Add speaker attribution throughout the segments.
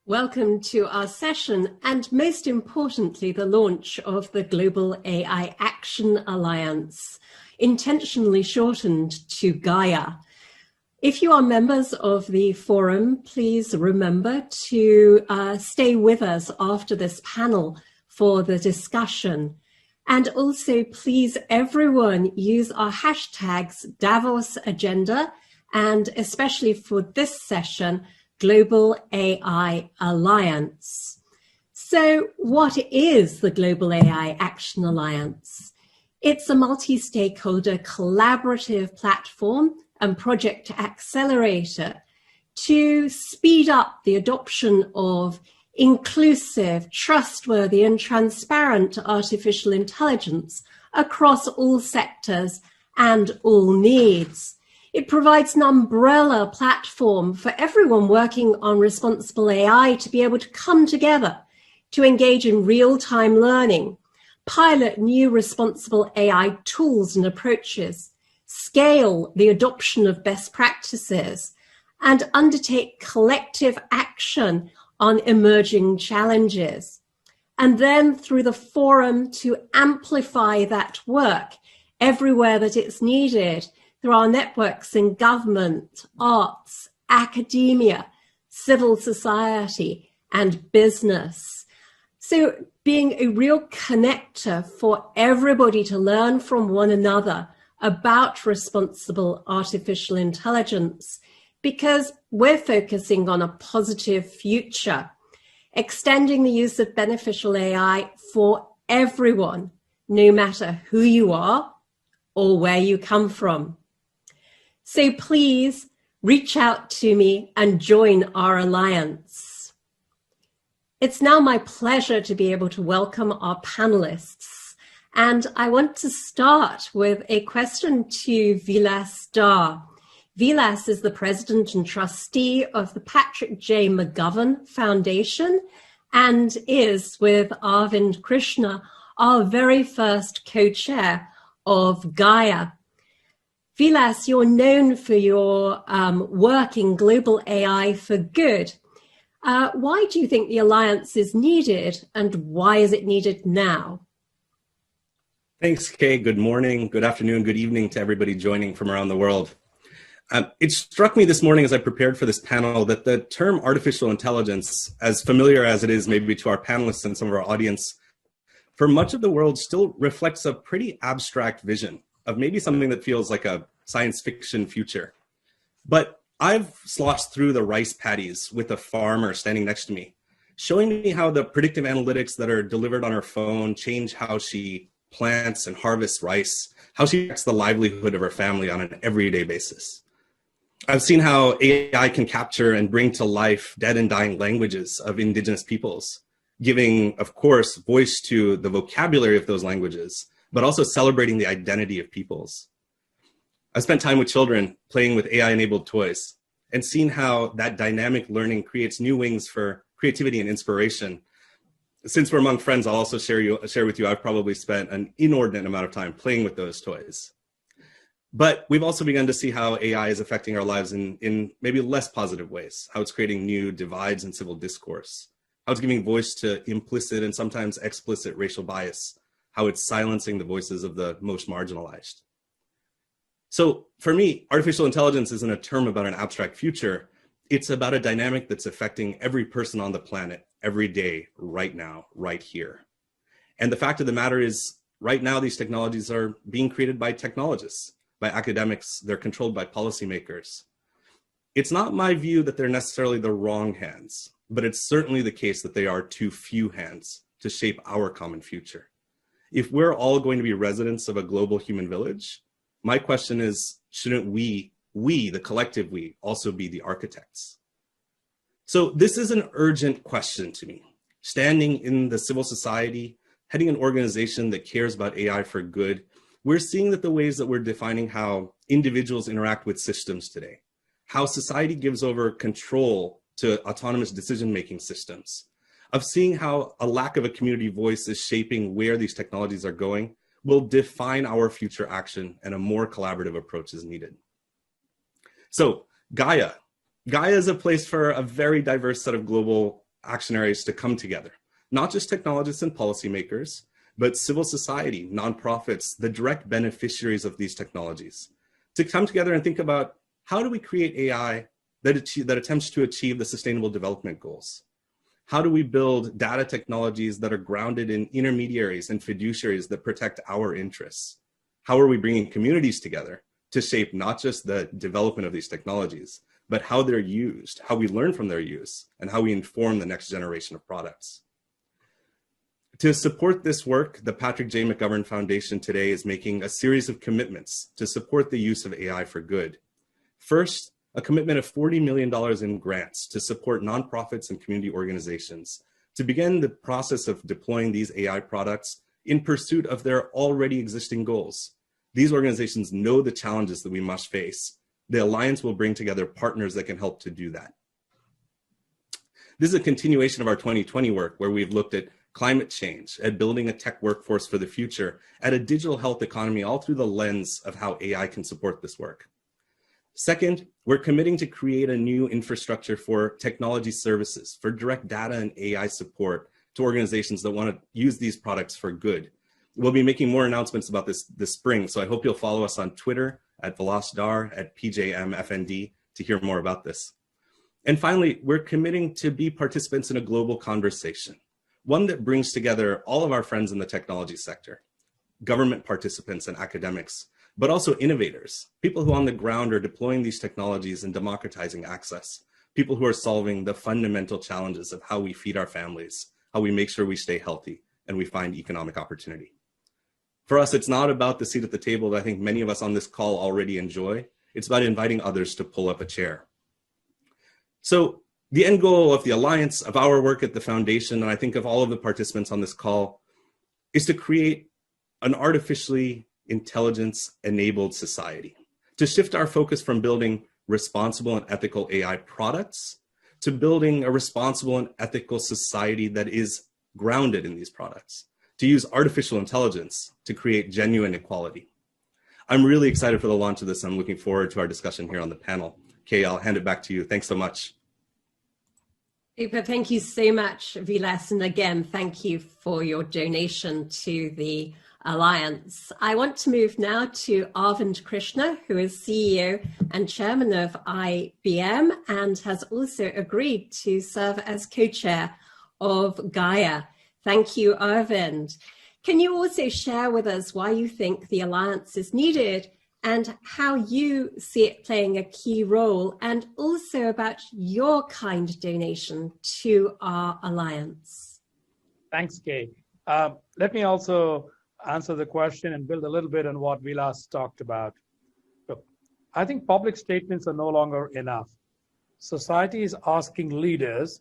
Speaker 1: Welcome to our session, and most importantly, the launch of the Global AI Action Alliance, intentionally shortened to Gaia. If you are members of the forum, please remember to stay with us after this panel for the discussion. And also, please, everyone, use our hashtags Davos Agenda, and especially for this session, Global AI Alliance. So what is the Global AI Action Alliance? It's a multi-stakeholder collaborative platform and project accelerator to speed up the adoption of inclusive, trustworthy, and transparent artificial intelligence across all sectors and all needs. It provides an umbrella platform for everyone working on responsible AI to be able to come together to engage in real-time learning, pilot new responsible AI tools and approaches, scale the adoption of best practices, and undertake collective action on emerging challenges. And then through the forum to amplify that work everywhere that it's needed, through our networks in government, arts, academia, civil society, and business. So being a real connector for everybody to learn from one another about responsible artificial intelligence, because we're focusing on a positive future, extending the use of beneficial AI for everyone, no matter who you are or where you come from. So please reach out to me and join our alliance. It's now my pleasure to be able to welcome our panelists. And I want to start with a question to Vilas Dhar. Vilas is the president and trustee of the Patrick J. McGovern Foundation and is, with Arvind Krishna, our very first co-chair of Gaia. Vilas, you're known for your work in global AI for good. Why do you think the alliance is needed, and why is it needed now?
Speaker 2: Thanks, Kay. Good morning, good afternoon, good evening to everybody joining from around the world. It struck me this morning as I prepared for this panel that the term artificial intelligence, as familiar as it is maybe to our panelists and some of our audience, for much of the world still reflects a pretty abstract vision of maybe something that feels like a science fiction future. But I've sloshed through the rice paddies with a farmer standing next to me, showing me how the predictive analytics that are delivered on her phone change how she plants and harvests rice, how she affects the livelihood of her family on an everyday basis. I've seen how AI can capture and bring to life dead and dying languages of indigenous peoples, giving, of course, voice to the vocabulary of those languages, but also celebrating the identity of peoples. I've spent time with children playing with AI-enabled toys and seen how that dynamic learning creates new wings for creativity and inspiration. Since we're among friends, I'll also share with you, I've probably spent an inordinate amount of time playing with those toys. But we've also begun to see how AI is affecting our lives in maybe less positive ways, how it's creating new divides in civil discourse, how it's giving voice to implicit and sometimes explicit racial bias, how it's silencing the voices of the most marginalized. So for me, artificial intelligence isn't a term about an abstract future. It's about a dynamic that's affecting every person on the planet every day, right now, right here. And the fact of the matter is, right now, these technologies are being created by technologists, by academics. They're controlled by policymakers. It's not my view that they're necessarily the wrong hands, but it's certainly the case that they are too few hands to shape our common future. If we're all going to be residents of a global human village, my question is, shouldn't we, the collective we, also be the architects? So this is an urgent question to me. Standing in the civil society, heading an organization that cares about AI for good, we're seeing that the ways that we're defining how individuals interact with systems today, how society gives over control to autonomous decision-making systems, of seeing how a lack of a community voice is shaping where these technologies are going, will define our future action, and a more collaborative approach is needed. So Gaia is a place for a very diverse set of global action areas to come together, not just technologists and policymakers, but civil society, nonprofits, the direct beneficiaries of these technologies, to come together and think about how do we create AI that attempts to achieve the Sustainable Development Goals? How do we build data technologies that are grounded in intermediaries and fiduciaries that protect our interests? How are we bringing communities together to shape not just the development of these technologies, but how they're used, how we learn from their use, and how we inform the next generation of products? To support this work, the Patrick J. McGovern Foundation today is making a series of commitments to support the use of AI for good. First, a commitment of $40 million in grants to support nonprofits and community organizations to begin the process of deploying these AI products in pursuit of their already existing goals. These organizations know the challenges that we must face. The Alliance will bring together partners that can help to do that. This is a continuation of our 2020 work, where we've looked at climate change, at building a tech workforce for the future, at a digital health economy, all through the lens of how AI can support this work. Second, we're committing to create a new infrastructure for technology services, for direct data and AI support to organizations that want to use these products for good. We'll be making more announcements about this spring, so I hope you'll follow us on Twitter at Vilas Dhar, at PJMFND, to hear more about this. And finally, we're committing to be participants in a global conversation, one that brings together all of our friends in the technology sector, government participants and academics, but also innovators, people who on the ground are deploying these technologies and democratizing access, people who are solving the fundamental challenges of how we feed our families, how we make sure we stay healthy, and we find economic opportunity. For us, it's not about the seat at the table that I think many of us on this call already enjoy. It's about inviting others to pull up a chair. So the end goal of the Alliance, of our work at the Foundation, and I think of all of the participants on this call, is to create an artificially intelligence-enabled society, to shift our focus from building responsible and ethical AI products to building a responsible and ethical society that is grounded in these products, to use artificial intelligence to create genuine equality. I'm really excited for the launch of this. I'm looking forward to our discussion here on the panel. Kay, I'll hand it back to you. Thanks so much.
Speaker 1: Super, thank you so much, Vilas. And again, thank you for your donation to the Alliance. I want to move now to Arvind Krishna, who is CEO and chairman of IBM and has also agreed to serve as co-chair of Gaia. Thank you, Arvind. Can you also share with us why you think the Alliance is needed and how you see it playing a key role, and also about your kind donation to our Alliance?
Speaker 3: Thanks, Kay. Let me also answer the question and build a little bit on what Vilas talked about. Look, I think public statements are no longer enough. Society is asking leaders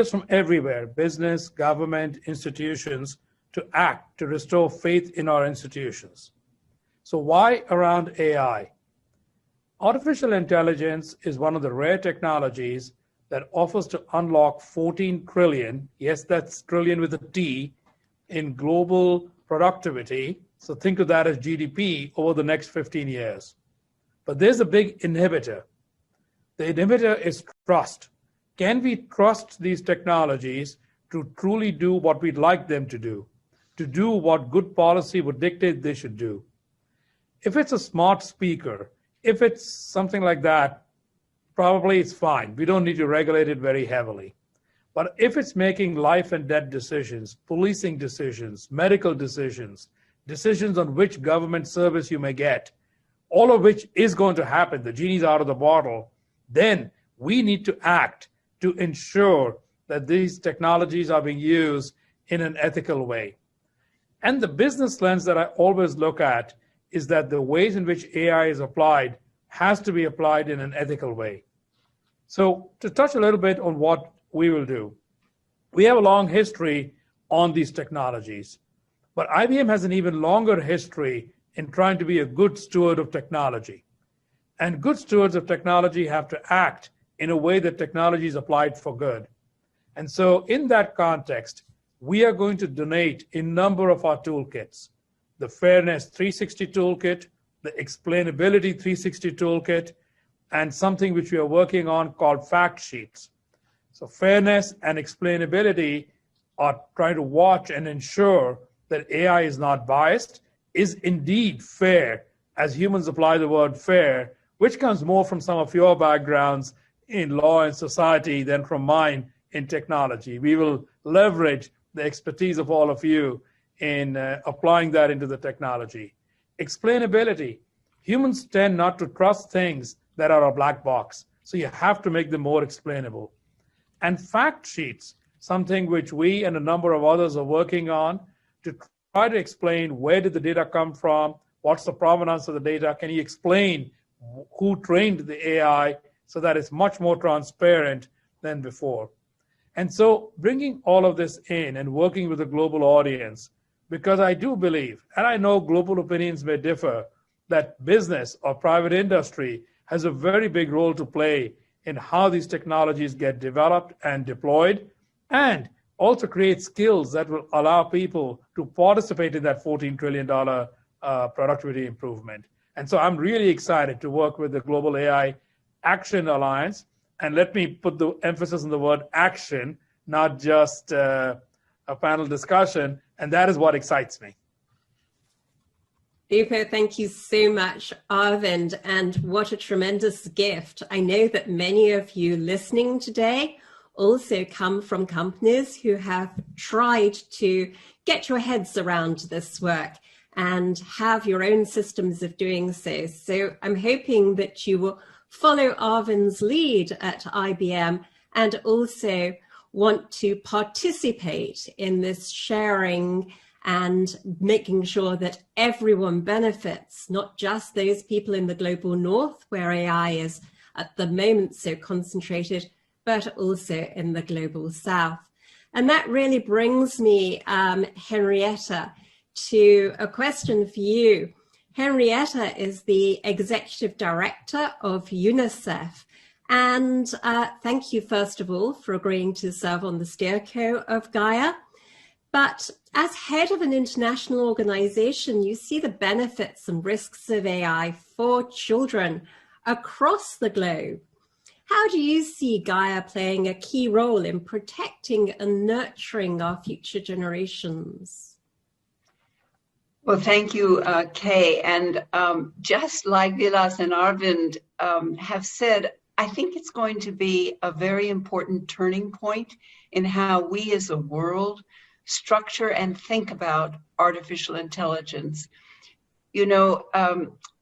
Speaker 3: from everywhere, business, government, institutions, to act, to restore faith in our institutions. So why around AI? Artificial intelligence is one of the rare technologies that offers to unlock 14 trillion, yes, that's trillion with a T, in global productivity. So think of that as GDP over the next 15 years. But there's a big inhibitor. The inhibitor is trust. Can we trust these technologies to truly do what we'd like them to do what good policy would dictate they should do? If it's a smart speaker, if it's something like that, probably it's fine. We don't need to regulate it very heavily. But if it's making life and death decisions, policing decisions, medical decisions, decisions on which government service you may get, all of which is going to happen, the genie's out of the bottle, then we need to act to ensure that these technologies are being used in an ethical way. And the business lens that I always look at is that the ways in which AI is applied has to be applied in an ethical way. So to touch a little bit on what we will do, we have a long history on these technologies, but IBM has an even longer history in trying to be a good steward of technology. And good stewards of technology have to act in a way that technology is applied for good. And so in that context, we are going to donate a number of our toolkits: the Fairness 360 toolkit, the Explainability 360 toolkit, and something which we are working on called fact sheets. So fairness and explainability are trying to watch and ensure that AI is not biased, is indeed fair, as humans apply the word fair, which comes more from some of your backgrounds in law and society than from mine in technology. We will leverage the expertise of all of you in applying that into the technology. Explainability. Humans tend not to trust things that are a black box, so you have to make them more explainable. And fact sheets, something which we and a number of others are working on to try to explain where did the data come from, what's the provenance of the data, can you explain who trained the AI so that it's much more transparent than before. And so bringing all of this in and working with a global audience, because I do believe, and I know global opinions may differ, that business or private industry has a very big role to play in how these technologies get developed and deployed, and also create skills that will allow people to participate in that $14 trillion productivity improvement. And so I'm really excited to work with the Global AI Action Alliance. And let me put the emphasis on the word action, not just a panel discussion. And that is what excites me.
Speaker 1: Super, thank you so much, Arvind. And what a tremendous gift. I know that many of you listening today also come from companies who have tried to get your heads around this work and have your own systems of doing so. So I'm hoping that you will follow Arvind's lead at IBM and also want to participate in this sharing and making sure that everyone benefits, not just those people in the global north where AI is at the moment so concentrated, but also in the global south. And that really brings me, Henrietta, to a question for you. Henrietta is the Executive Director of UNICEF. And thank you, first of all, for agreeing to serve on the steerco of Gaia. But as head of an international organization, you see the benefits and risks of AI for children across the globe. How do you see Gaia playing a key role in protecting and nurturing our future generations?
Speaker 4: Well, thank you, Kay. And just like Vilas and Arvind have said, I think it's going to be a very important turning point in how we as a world structure and think about artificial intelligence. You know,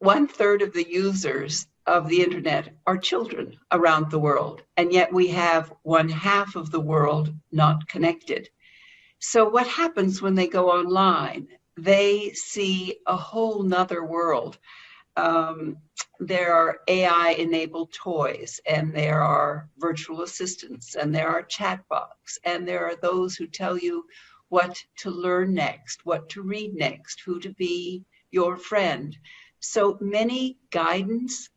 Speaker 4: 1/3 of the users of the internet are children around the world, and yet we have 1/2 of the world not connected. So what happens when they go online? They see a whole nother world. There are AI-enabled toys, and there are virtual assistants, and there are chatbots, and there are those who tell you what to learn next, what to read next, who to be your friend. So many guidance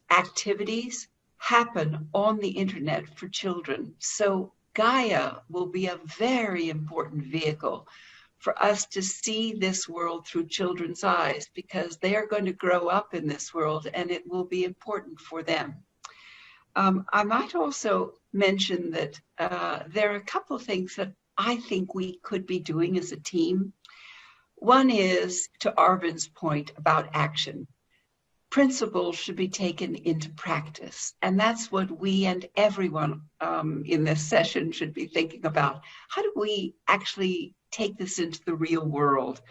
Speaker 4: activities happen on the internet for children. So Gaia will be a very important vehicle for us to see this world through children's eyes, because they are going to grow up in this world and it will be important for them. I might also mention that there are a couple of things that I think we could be doing as a team. One is, to Arvind's point about action. Principles should be taken into practice. And that's what we and everyone in this session should be thinking about. How do we actually take this into the real world?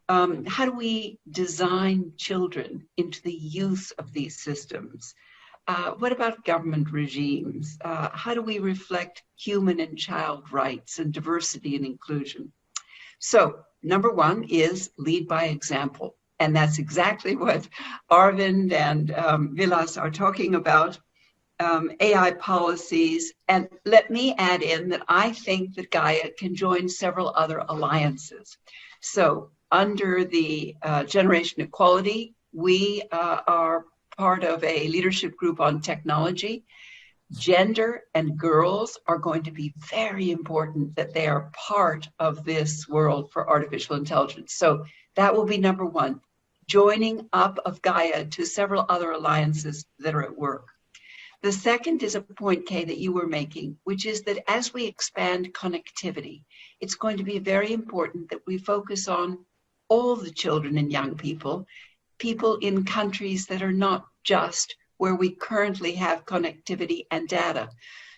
Speaker 4: How do we design children into the use of these systems? What about government regimes? How do we reflect human and child rights and diversity and inclusion? So number one is lead by example. And that's exactly what Arvind and Vilas are talking about, AI policies. And let me add in that I think that Gaia can join several other alliances. So under the Generation Equality, we are part of a leadership group on technology. Gender and girls are going to be very important, that they are part of this world for artificial intelligence. So that will be number one, joining up of Gaia to several other alliances that are at work. The second is a point, Kay, that you were making, which is that as we expand connectivity, it's going to be very important that we focus on all the children and young people, people in countries that are not just where we currently have connectivity and data.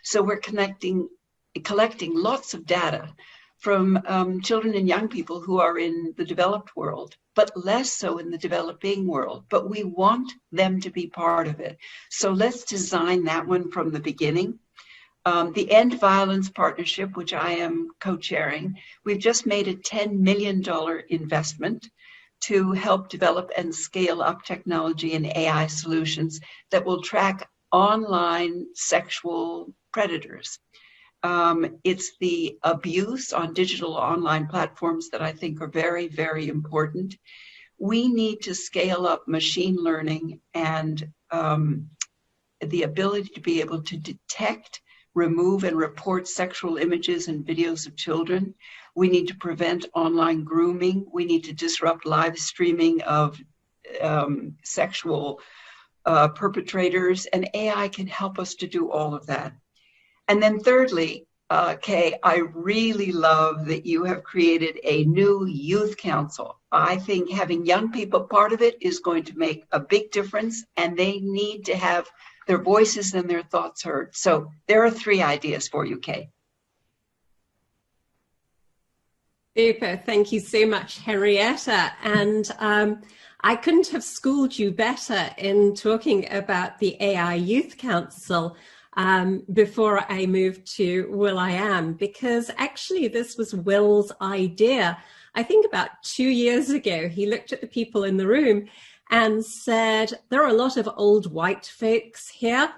Speaker 4: So we're collecting lots of data from children and young people who are in the developed world, but less so in the developing world. But we want them to be part of it. So let's design that one from the beginning. The End Violence Partnership, which I am co-chairing, we've just made a $10 million investment to help develop and scale up technology and AI solutions that will track online sexual predators. It's the abuse on digital online platforms that I think are very, very important. We need to scale up machine learning and the ability to be able to detect, remove, and report sexual images and videos of children. We need to prevent online grooming. We need to disrupt live streaming of sexual perpetrators, and AI can help us to do all of that. And then thirdly, Kay, I really love that you have created a new youth council. I think having young people part of it is going to make a big difference, and they need to have their voices and their thoughts heard. So there are 3 ideas for you, Kay.
Speaker 1: Super, thank you so much, Henrietta. And I couldn't have schooled you better in talking about the AI Youth Council before I moved to will.i.am, because actually this was Will's idea. I think about 2 years ago, he looked at the people in the room and said, there are a lot of old white folks here.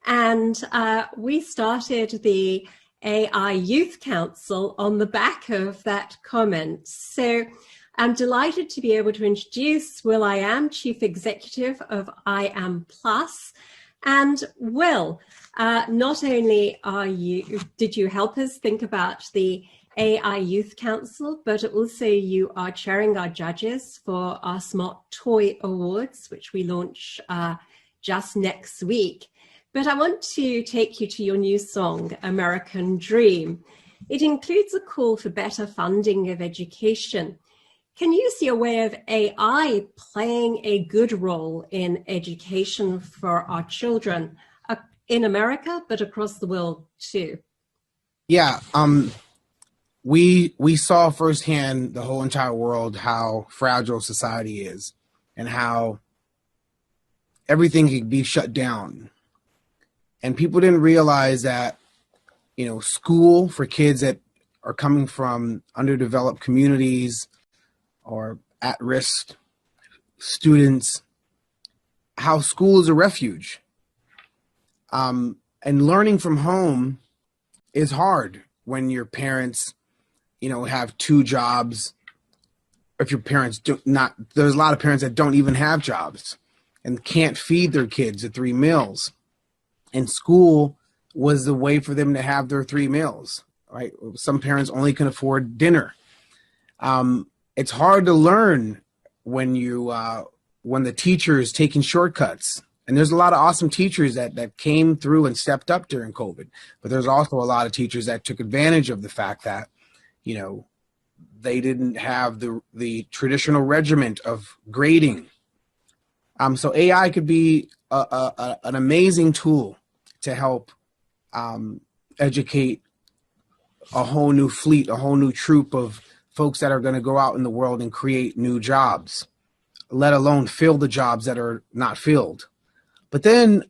Speaker 1: And we started the AI Youth Council on the back of that comment. So I'm delighted to be able to introduce will.i.am, Chief Executive of I.am Plus. And Will, not only did you help us think about the AI Youth Council, but also you are chairing our judges for our Smart Toy Awards, which we launch just next week. But I want to take you to your new song, American Dream. It includes a call for better funding of education. Can you see a way of AI playing a good role in education for our children in America, but across the world too?
Speaker 5: Yeah, we saw firsthand the whole entire world how fragile society is and how everything could be shut down. And people didn't realize that, you know, school for kids that are coming from underdeveloped communities or at-risk students, how school is a refuge. And learning from home is hard when your parents, you know, have 2 jobs. If your parents do not, there's a lot of parents that don't even have jobs and can't feed their kids at 3 meals. And school was the way for them to have their 3 meals, right? Some parents only can afford dinner. It's hard to learn when the teacher is taking shortcuts. And there's a lot of awesome teachers that came through and stepped up during COVID. But there's also a lot of teachers that took advantage of the fact that, you know, they didn't have the traditional regiment of grading. So AI could be an amazing tool to help educate a whole new fleet, a whole new troop of folks that are going to go out in the world and create new jobs, let alone fill the jobs that are not filled. But then,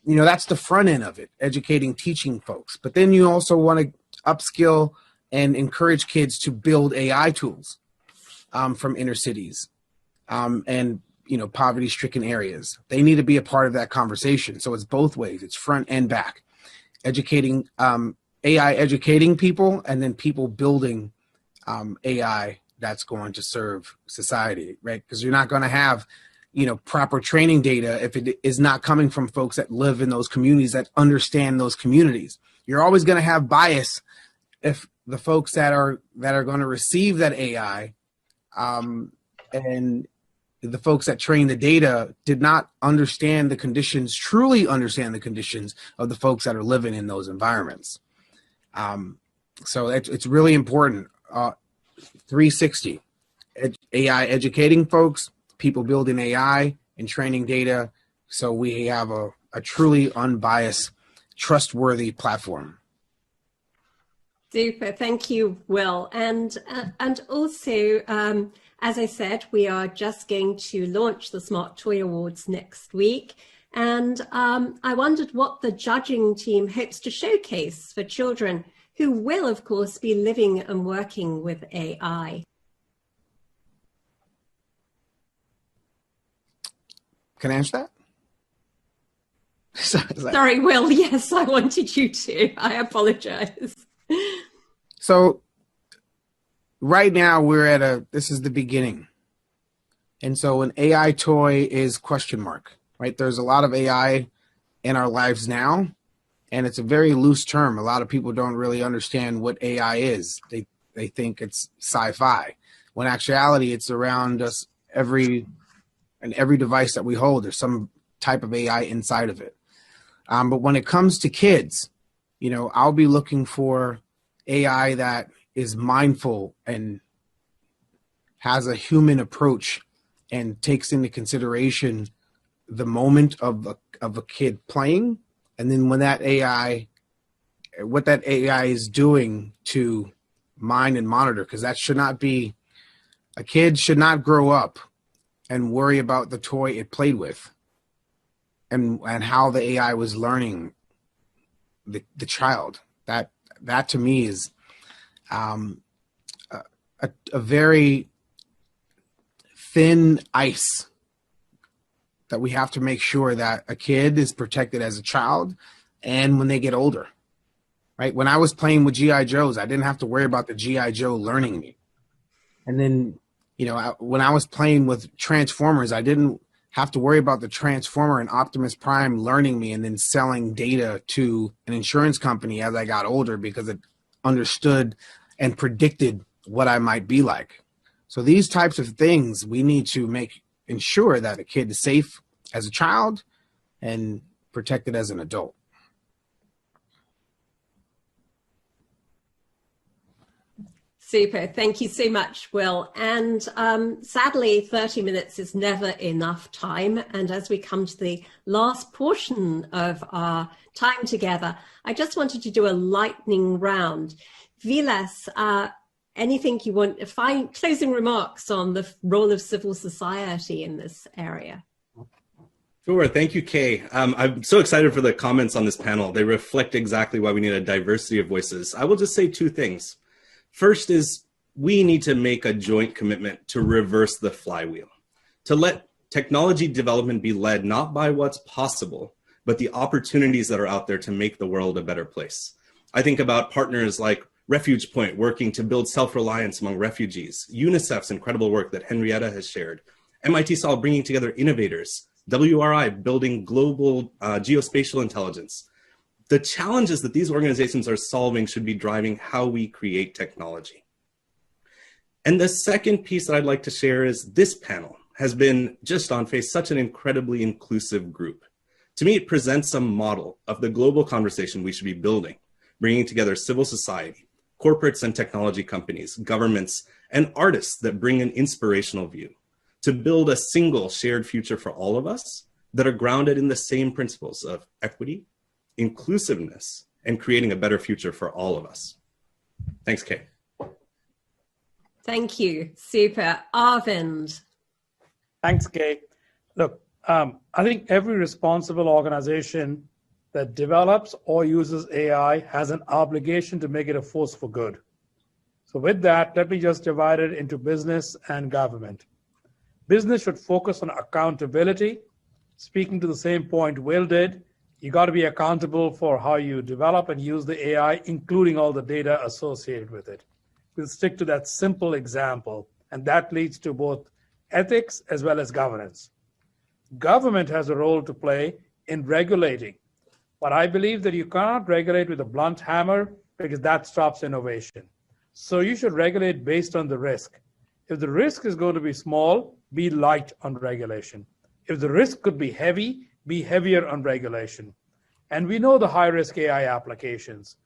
Speaker 5: you know, that's the front end of it, educating, teaching folks. But then you also want to upskill and encourage kids to build AI tools from inner cities and, you know, poverty-stricken areas. They need to be a part of that conversation. So it's both ways. It's front and back. Educating, AI educating people, and then people building AI that's going to serve society, right? Because you're not going to have, you know, proper training data if it is not coming from folks that live in those communities, that understand those communities. You're always going to have bias if the folks that are going to receive that AI and the folks that train the data did not understand the conditions, truly understand the conditions of the folks that are living in those environments. So it's really important. 360, AI educating folks, people building AI and training data, so we have a truly unbiased, trustworthy platform.
Speaker 1: Super, thank you, Will. And also, as I said, we are just going to launch the Smart Toy Awards next week. And I wondered what the judging team hopes to showcase for children who will, of course, be living and working with AI.
Speaker 5: Can I answer that?
Speaker 1: Sorry, Will. Yes, I wanted you to. I apologize.
Speaker 5: So right now we're at this is the beginning. And so an AI toy is question mark, right? There's a lot of AI in our lives now, and it's a very loose term. A lot of people don't really understand what AI is. They think it's sci-fi, when in actuality it's around us every device that we hold. There's some type of AI inside of it. But when it comes to kids, I'll be looking for AI that is mindful and has a human approach and takes into consideration the moment of a kid playing, and then when that AI, what that AI is doing to mind and monitor, because that should not be, a kid should not grow up and worry about the toy it played with and how the AI was learning the child. That to me is a very thin ice that we have to make sure that a kid is protected as a child and when they get older, right? When I was playing with G.I. Joes, I didn't have to worry about the G.I. Joe learning me. And then, when I was playing with Transformers, I didn't have to worry about the Transformer and Optimus Prime learning me and then selling data to an insurance company as I got older because it understood and predicted what I might be like. So these types of things, we need to ensure that a kid is safe as a child and protected as an adult.
Speaker 1: Super. Thank you so much, Will. And sadly, 30 minutes is never enough time. And as we come to the last portion of our time together, I just wanted to do a lightning round. Vilas, anything you want to find, closing remarks on the role of civil society in this area?
Speaker 2: Sure. Thank you, Kay. I'm so excited for the comments on this panel. They reflect exactly why we need a diversity of voices. I will just say two things. First is we need to make a joint commitment to reverse the flywheel, to let technology development be led not by what's possible, but the opportunities that are out there to make the world a better place. I think about partners like Refuge Point working to build self-reliance among refugees, UNICEF's incredible work that Henrietta has shared, MIT Solve bringing together innovators, WRI building global geospatial intelligence. The challenges that these organizations are solving should be driving how we create technology. And the second piece that I'd like to share is this panel has been just on face such an incredibly inclusive group. To me, it presents a model of the global conversation we should be building, bringing together civil society, corporates and technology companies, governments, and artists that bring an inspirational view to build a single shared future for all of us that are grounded in the same principles of equity, inclusiveness, and creating a better future for all of us. Thanks, Kay.
Speaker 1: Thank you. Super. Arvind.
Speaker 3: Thanks, Kay. Look, I think every responsible organization that develops or uses AI has an obligation to make it a force for good. So with that, let me just divide it into business and government. Business should focus on accountability. Speaking to the same point Will did, you got to be accountable for how you develop and use the AI, including all the data associated with it. We'll stick to that simple example, and that leads to both ethics as well as governance. Government has a role to play in regulating, but I believe that you cannot regulate with a blunt hammer because that stops innovation. So you should regulate based on the risk. If the risk is going to be small, be light on regulation. If the risk could be heavy, be heavier on regulation. And we know the high-risk AI applications.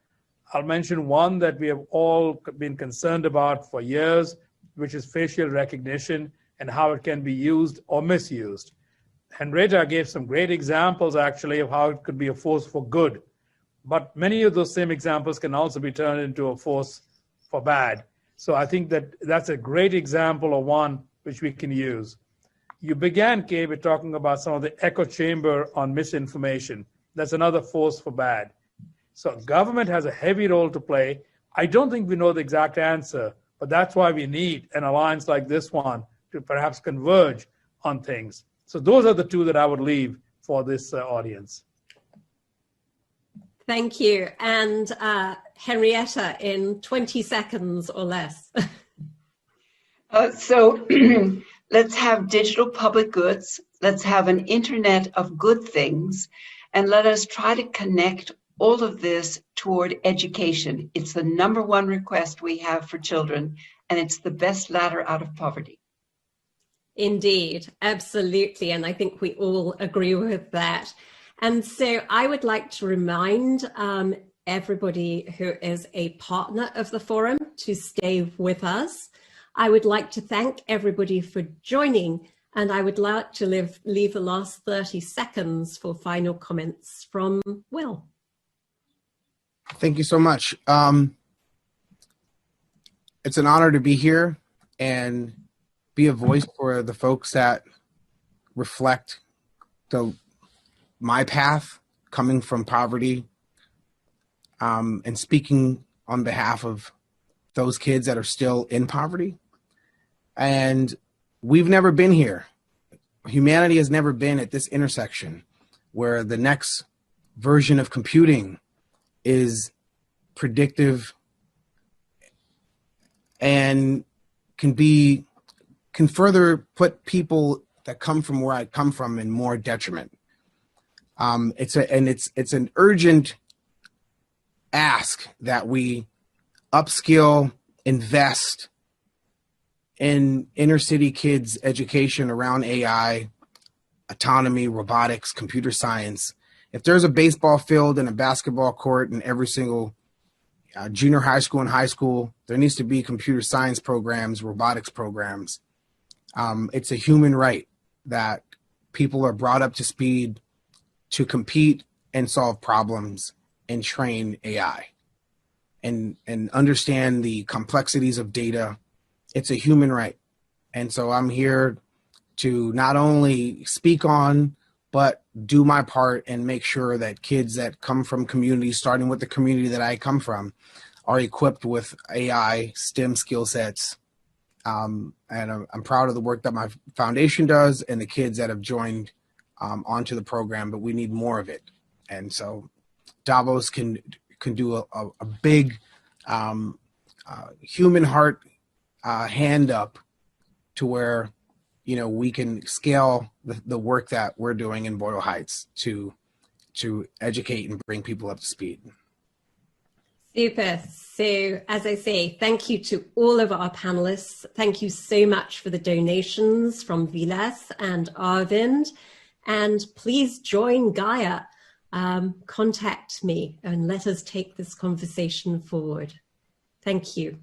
Speaker 3: I'll mention one that we have all been concerned about for years, which is facial recognition and how it can be used or misused. Henrietta gave some great examples, actually, of how it could be a force for good. But many of those same examples can also be turned into a force for bad. So I think that that's a great example of one which we can use. You began, Kay, with talking about some of the echo chamber on misinformation. That's another force for bad. So government has a heavy role to play. I don't think we know the exact answer, but that's why we need an alliance like this one to perhaps converge on things. So those are the two that I would leave for this audience.
Speaker 1: Thank you. And Henrietta, in 20 seconds or less.
Speaker 4: So let's have digital public goods. Let's have an internet of good things. And let us try to connect all of this toward education. It's the #1 request we have for children, and it's the best ladder out of poverty.
Speaker 1: Indeed, absolutely. And I think we all agree with that. And so I would like to remind everybody who is a partner of the forum to stay with us. I would like to thank everybody for joining, and I would like to leave the last 30 seconds for final comments from Will.
Speaker 5: Thank you so much. It's an honor to be here and be a voice for the folks that reflect my path coming from poverty, and speaking on behalf of those kids that are still in poverty. And we've never been here. Humanity has never been at this intersection where the next version of computing is predictive and can further put people that come from where I come from in more detriment. It's an urgent ask that we upskill, invest in inner city kids' education around AI, autonomy, robotics, computer science. If there's a baseball field and a basketball court in every single junior high school and high school, there needs to be computer science programs, robotics programs. It's a human right that people are brought up to speed to compete and solve problems and train AI and understand the complexities of data. It's a human right. And so I'm here to not only speak on, but do my part and make sure that kids that come from communities, starting with the community that I come from, are equipped with AI, STEM skill sets. And I'm proud of the work that my foundation does and the kids that have joined onto the program, but we need more of it. And so Davos can do a big human heart hand up to where, we can scale the work that we're doing in Boyle Heights to educate and bring people up to speed.
Speaker 1: Super. So as I say, thank you to all of our panelists. Thank you so much for the donations from Vilas and Arvind. And please join Gaia. Contact me and let us take this conversation forward. Thank you.